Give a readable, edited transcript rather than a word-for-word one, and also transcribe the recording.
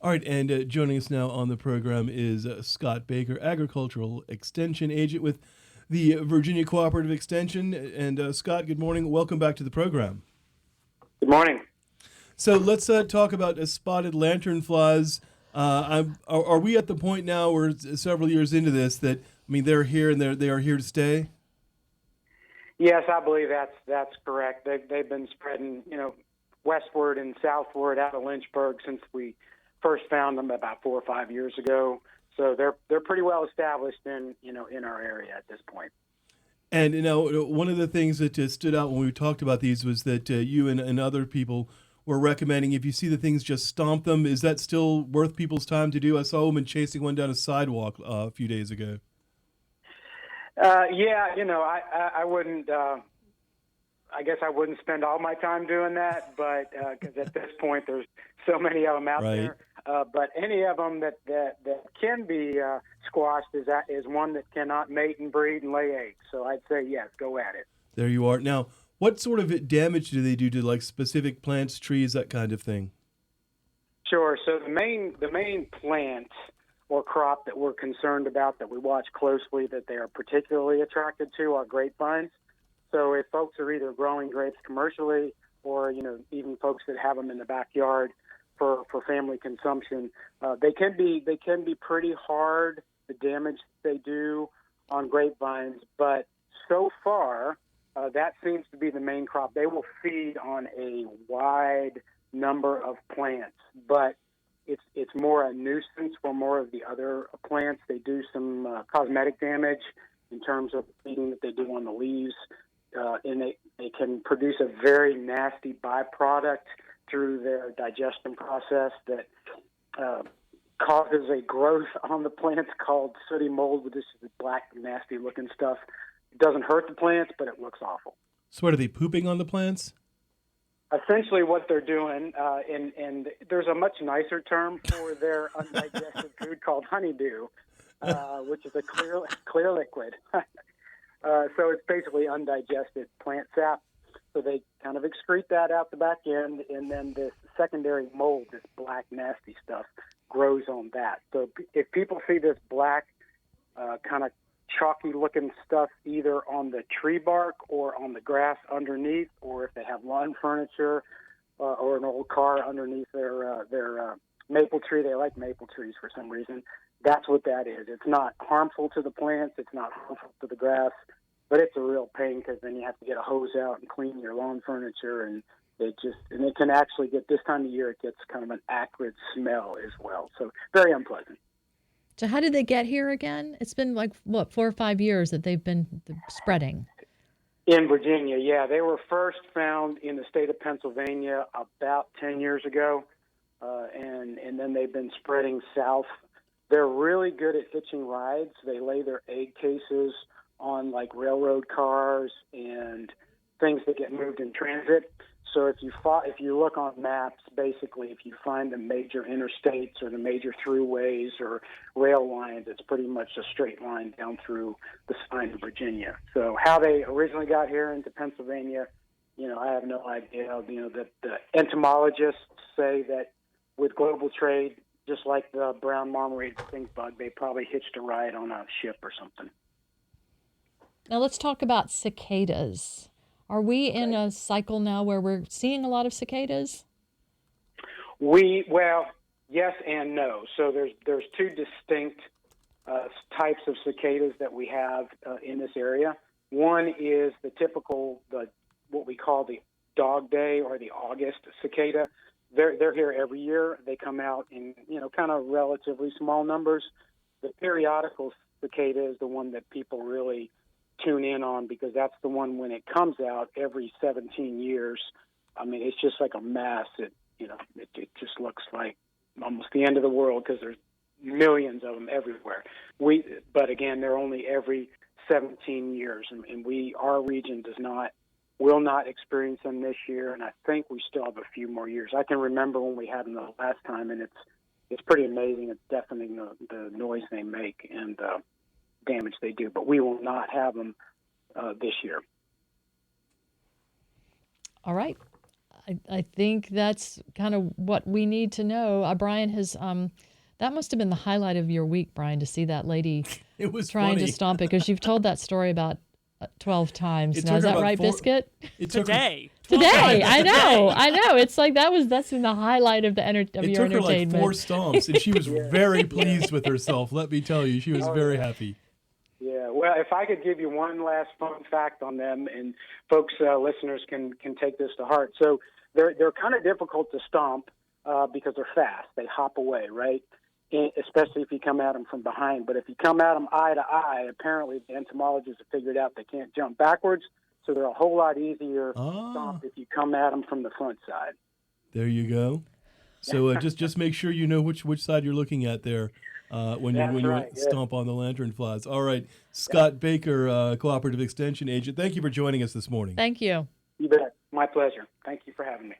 All right, and joining us now on the program is Scott Baker, Agricultural Extension Agent with the Virginia Cooperative Extension. And Scott, good morning. Welcome back to the program. Good morning. So let's talk about spotted lanternflies. Are we at the point now where several years into this that, I mean, they're here and they are here to stay? Yes, I believe that's correct. They've been spreading, westward and southward out of Lynchburg since we first found them about 4 or 5 years ago. So they're pretty well established in our area at this point. And one of the things that stood out when we talked about these was that you and other people were recommending if you see the things, just stomp them. Is that still worth people's time to do? I saw a woman chasing one down a sidewalk a few days ago. Yeah, I wouldn't. I guess I wouldn't spend all my time doing that, but because at this point there's so many of them out there. But any of them that can be squashed is one that cannot mate and breed and lay eggs. So I'd say yes, go at it. There you are. Now, what sort of damage do they do to like specific plants, trees, that kind of thing? Sure. So the main plant or crop that we're concerned about, that we watch closely, that they are particularly attracted to, are grapevines. So if folks are either growing grapes commercially or even folks that have them in the backyard for family consumption, they can be pretty hard, the damage they do on grapevines. But so far, that seems to be the main crop. They will feed on a wide number of plants, but it's more a nuisance for more of the other plants. They do some cosmetic damage in terms of feeding that they do on the leaves, and they can produce a very nasty byproduct through their digestion process that causes a growth on the plants called sooty mold, which is black, nasty-looking stuff. It doesn't hurt the plants, but it looks awful. So what, are they pooping on the plants? Essentially what they're doing, and there's a much nicer term for their undigested food called honeydew, which is a clear liquid. So it's basically undigested plant sap. So they kind of excrete that out the back end, and then this secondary mold, this black, nasty stuff, grows on that. So if people see this black, kind of chalky-looking stuff either on the tree bark or on the grass underneath, or if they have lawn furniture or an old car underneath their maple tree, they like maple trees for some reason, that's what that is. It's not harmful to the plants. It's not harmful to the grass. But it's a real pain because then you have to get a hose out and clean your lawn furniture, and it can actually get, this time of year, it gets kind of an acrid smell as well. So very unpleasant. So how did they get here again? It's been 4 or 5 years that they've been spreading. In Virginia, yeah. They were first found in the state of Pennsylvania about 10 years ago, and then they've been spreading south. They're really good at hitching rides. They lay their egg cases on like railroad cars and things that get moved in transit. So if you look on maps, basically, if you find the major interstates or the major throughways or rail lines, it's pretty much a straight line down through the spine of Virginia. So how they originally got here into Pennsylvania, I have no idea. That the entomologists say that with global trade, just like the brown marmorated stink bug, they probably hitched a ride on a ship or something. Now let's talk about cicadas. Are we in a cycle now where we're seeing a lot of cicadas? Well, yes and no. So there's two distinct types of cicadas that we have in this area. One is the typical, what we call the dog day or the August cicada. They're here every year. They come out in kind of relatively small numbers. The periodical cicada is the one that people really tune in on because that's the one when it comes out every 17 years. I mean, it's just like a mass. It just looks like almost the end of the world because there's millions of them everywhere. But again, they're only every 17 years, and our region will not experience them this year, and I think we still have a few more years. I can remember when we had them the last time, and it's pretty amazing. It's deafening the noise they make and damage they do, but we will not have them this year. All right. I think that's kind of what we need to know. Brian has that must have been the highlight of your week, Brian, to see that lady It was trying funny. to stomp it, because you've told that story about 12 times. It Now, took is her that about right, 4 Biscuit? It took her, Today. Today, I know. It's like that's in the highlight of it your took her like entertainment. 4 stomps, and she was very pleased with herself. Let me tell you, she was very happy. Yeah, well, if I could give you one last fun fact on them, and folks, listeners can take this to heart. So they're kind of difficult to stomp because they're fast. They hop away, right? Especially if you come at them from behind. But if you come at them eye to eye, apparently the entomologists have figured out they can't jump backwards, so they're a whole lot easier to stomp if you come at them from the front side. There you go. So just make sure you know which side you're looking at there. When you stomp on the lanternflies. All right, Scott Baker, Cooperative Extension Agent. Thank you for joining us this morning. Thank you. You bet. My pleasure. Thank you for having me.